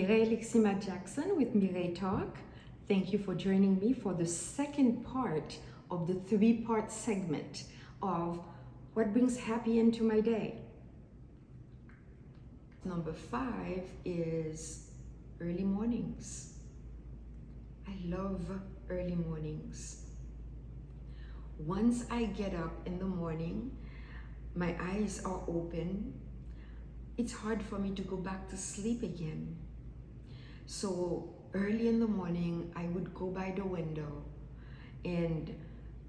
Mireille Lexima Jackson with Mireille Talk. Thank you for joining me for the second part of the three-part segment of what brings happy into my day. Number 5 is early mornings. I love early mornings. Once I get up in the morning, my eyes are open. It's hard for me to go back to sleep again. So early in the morning, I would go by the window and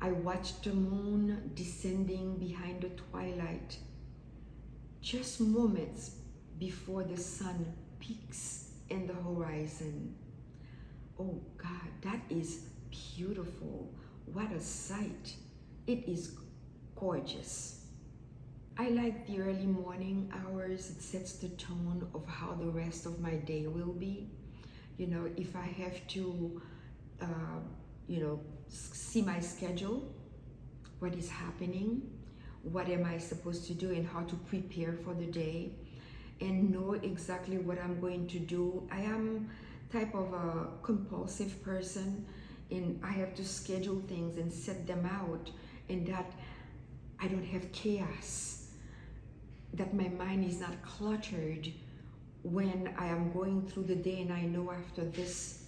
I watched the moon descending behind the twilight, just moments before the sun peaks in the horizon. Oh God, that is beautiful. What a sight. It is gorgeous. I like the early morning hours. It sets the tone of how the rest of my day will be. You know, if I have to, see my schedule, what is happening, what am I supposed to do, and how to prepare for the day, and know exactly what I'm going to do. I am type of a compulsive person, and I have to schedule things and set them out, and that I don't have chaos, that my mind is not cluttered when I am going through the day and I know after this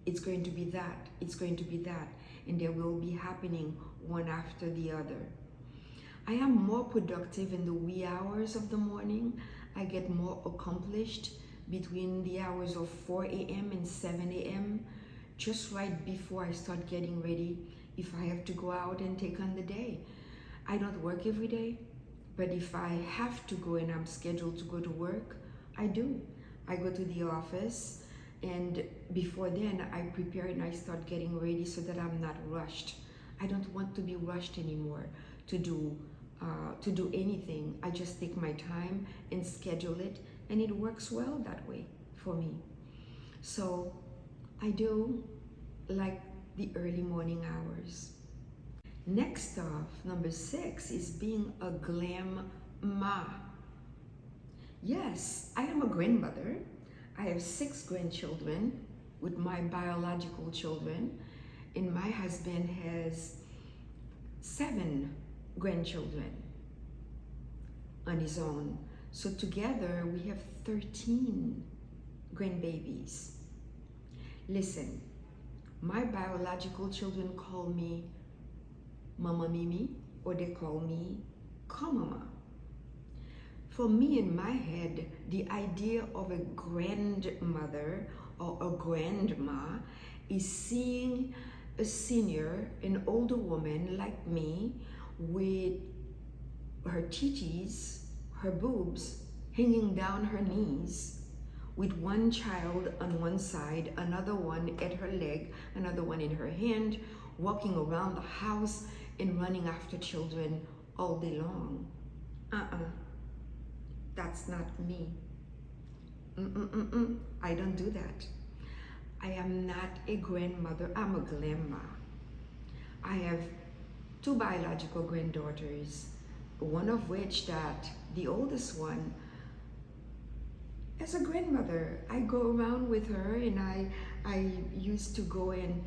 it's going to be that, it's going to be that, and they will be happening one after the other. I am more productive in the wee hours of the morning. I get more accomplished between the hours of 4 a.m. and 7 a.m. just right before I start getting ready if I have to go out and take on the day. I don't work every day, but if I have to go and I'm scheduled to go to work, I do. I go to the office, and before then I prepare and I start getting ready so that I'm not rushed. I don't want to be rushed anymore to do anything. I just take my time and schedule it, and it works well that way for me. So I do like the early morning hours. Next off, number 6 is being a glam ma. Yes, I am a grandmother. I have 6 grandchildren with my biological children, and my husband has 7 grandchildren on his own. So together we have 13 grandbabies. Listen, my biological children call me Mama Mimi, or they call me Kamama. For me, in my head, the idea of a grandmother or a grandma is seeing a senior, an older woman like me, with her titties, her boobs hanging down her knees, with one child on one side, another one at her leg, another one in her hand, walking around the house and running after children all day long. That's not me. I don't do that. I am not a grandmother, I'm a grandma. I have 2 biological granddaughters, one of which that the oldest one, as a grandmother, I go around with her, and I used to go and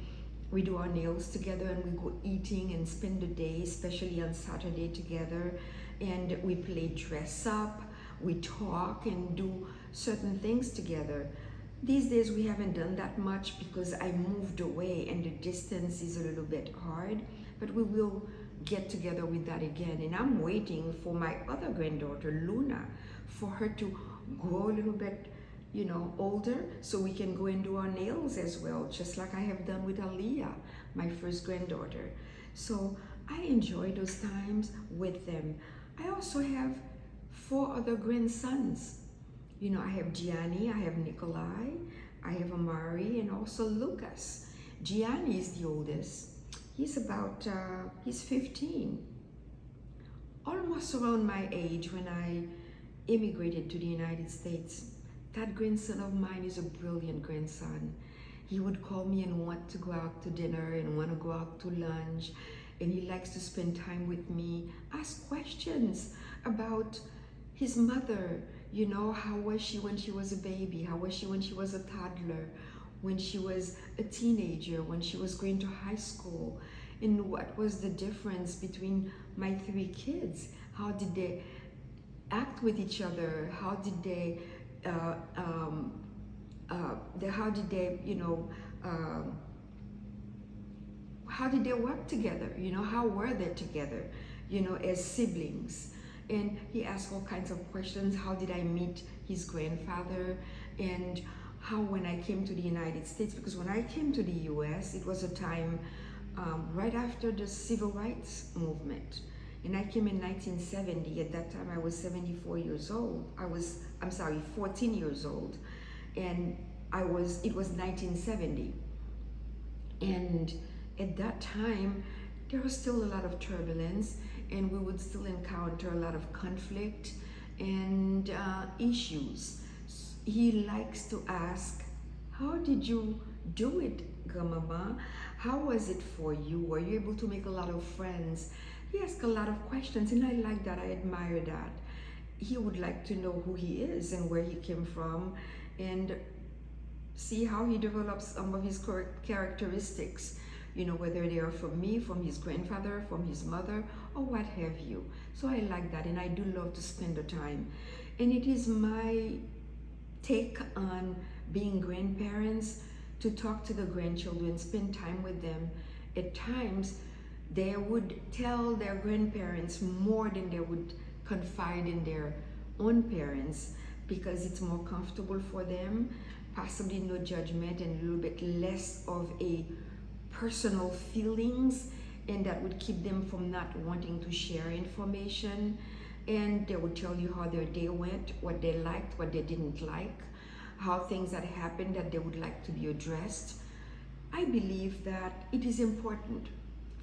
we do our nails together, and we go eating and spend the day, especially on Saturday, together, and we play dress up, we talk and do certain things together. These days we haven't done that much because I moved away and the distance is a little bit hard, but we will get together with that again. And I'm waiting for my other granddaughter, Luna, for her to grow a little bit, older, so we can go and do our nails as well, just like I have done with Aliyah, my first granddaughter. So I enjoy those times with them. I also have 4 other grandsons. I have Gianni, I have Nikolai, I have Amari, and also Lucas. Gianni is the oldest. He's 15. Almost around my age when I immigrated to the United States. That grandson of mine is a brilliant grandson. He would call me and want to go out to dinner and want to go out to lunch, and he likes to spend time with me, ask questions about his mother, You know, how was she when she was a baby? How was she when she was a toddler? When she was a teenager? When she was going to high school? And what was the difference between my three kids? How did they act with each other? How did they, how did they, how did they work together? You know, how were they together, as siblings? And he asked all kinds of questions. How did I meet his grandfather? And how, when I came to the United States, because when I came to the US, it was a time right after the civil rights movement. And I came in 1970. At that time, I was 74 years old. I'm sorry, 14 years old. And it was 1970. And at that time, there was still a lot of turbulence, and we would still encounter a lot of conflict and issues. He likes to ask, how did you do it, Grandmama? How was it for you? Were you able to make a lot of friends? He asked a lot of questions, and I like that. I admire that. He would like to know who he is and where he came from, and see how he develops some of his characteristics, whether they are from me, from his grandfather, from his mother, or what have you. So I like that, and I do love to spend the time. And it is my take on being grandparents to talk to the grandchildren, spend time with them. At times, they would tell their grandparents more than they would confide in their own parents, because it's more comfortable for them, possibly no judgment, and a little bit less of a personal feelings, and that would keep them from not wanting to share information. And they would tell you how their day went, what they liked, what they didn't like, how things had happened that they would like to be addressed. I believe that it is important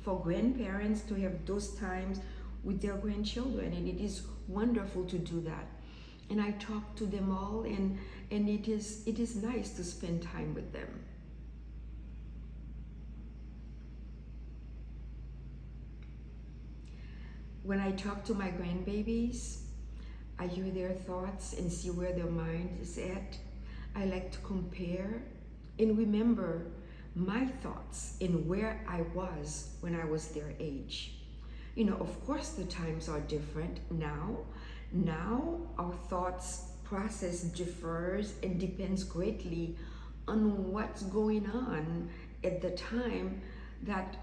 for grandparents to have those times with their grandchildren, and it is wonderful to do that. And I talk to them all, and it is nice to spend time with them. When I talk to my grandbabies, I hear their thoughts and see where their mind is at. I like to compare and remember my thoughts and where I was when I was their age. Of course, the times are different now. Now, our thoughts process differs and depends greatly on what's going on at the time that,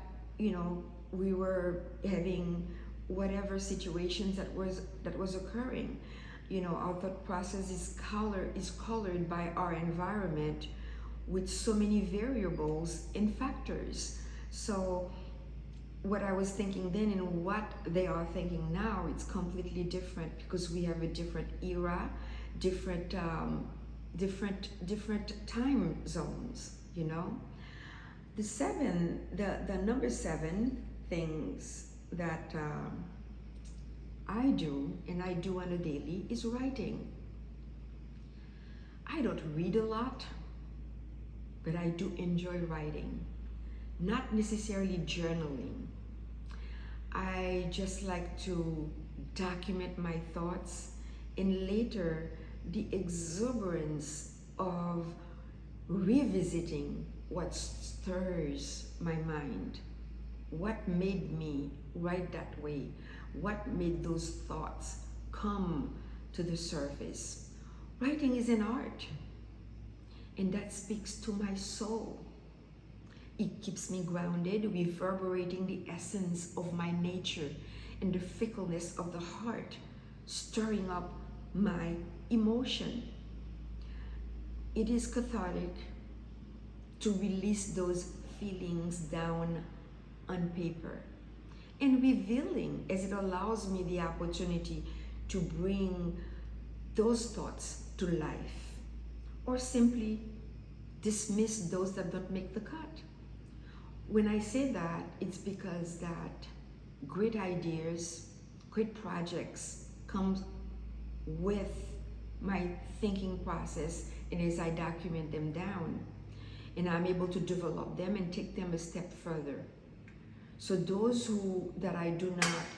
we were having whatever situations that was occurring. Our thought process is colored by our environment with so many variables and factors. So what I was thinking then and what they are thinking now, it's completely different, because we have a different era, different time zones. The number 7 things that I do, and I do on a daily, is writing. I don't read a lot, but I do enjoy writing. Not necessarily journaling. I just like to document my thoughts, and later the exuberance of revisiting what stirs my mind. What made me write that way? What made those thoughts come to the surface? Writing is an art, and that speaks to my soul. It keeps me grounded, reverberating the essence of my nature and the fickleness of the heart, stirring up my emotion. It is cathartic to release those feelings down on paper, and revealing, as it allows me the opportunity to bring those thoughts to life, or simply dismiss those that don't make the cut. When I say that, it's because that great ideas, great projects come with my thinking process, and as I document them down, and I'm able to develop them and take them a step further. So those that I do not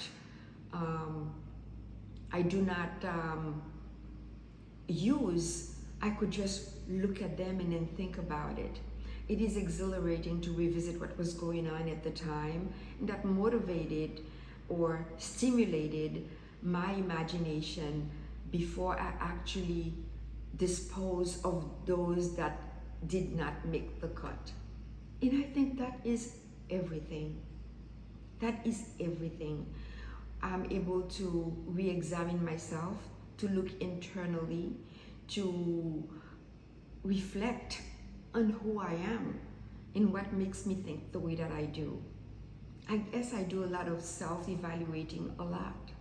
use, I could just look at them and then think about it. It is exhilarating to revisit what was going on at the time, and that motivated or stimulated my imagination before I actually dispose of those that did not make the cut. And I think that is everything. That is everything. I'm able to re-examine myself, to look internally, to reflect on who I am and what makes me think the way that I do. I guess I do a lot of self-evaluating a lot.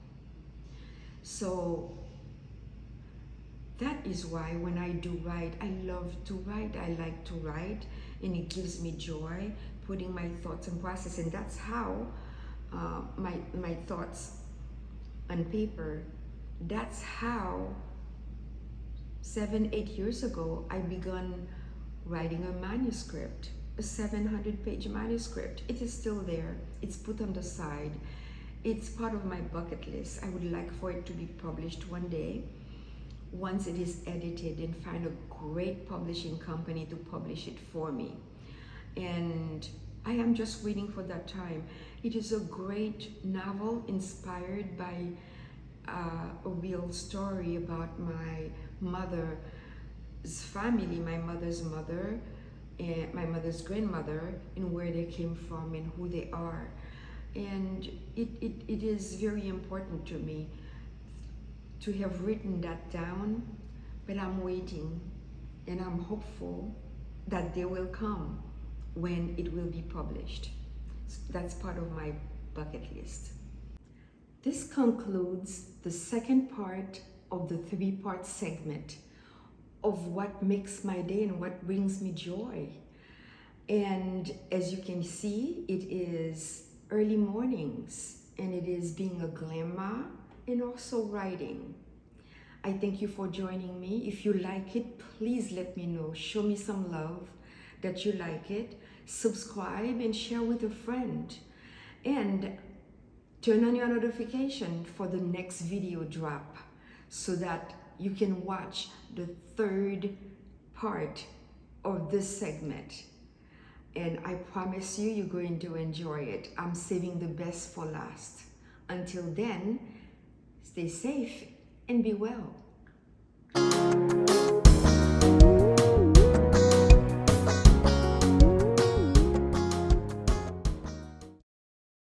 So that is why when I do write, I love to write, I like to write, and it gives me joy putting my thoughts in process. And that's how my thoughts on paper, that's how 7-8 years ago I began writing a manuscript, a 700-page manuscript. It is still there. It's put on the side. It's part of my bucket list. I would like for it to be published one day, once it is edited, and find a great publishing company to publish it for me. And I am just waiting for that time. It is a great novel inspired by a real story about my mother's family, my mother's mother, and my mother's grandmother, and where they came from and who they are. And it is very important to me to have written that down, but I'm waiting and I'm hopeful that they will come when it will be published. That's part of my bucket list. This concludes the second part of the 3-part segment of what makes my day and what brings me joy. And as you can see, it is early mornings, and it is being a grandma and also writing. I thank you for joining me. If you like it, please let me know. Show me some love that you like it. Subscribe and share with a friend. And turn on your notification for the next video drop so that you can watch the 3rd part of this segment. And I promise you, you're going to enjoy it. I'm saving the best for last. Until then, stay safe and be well.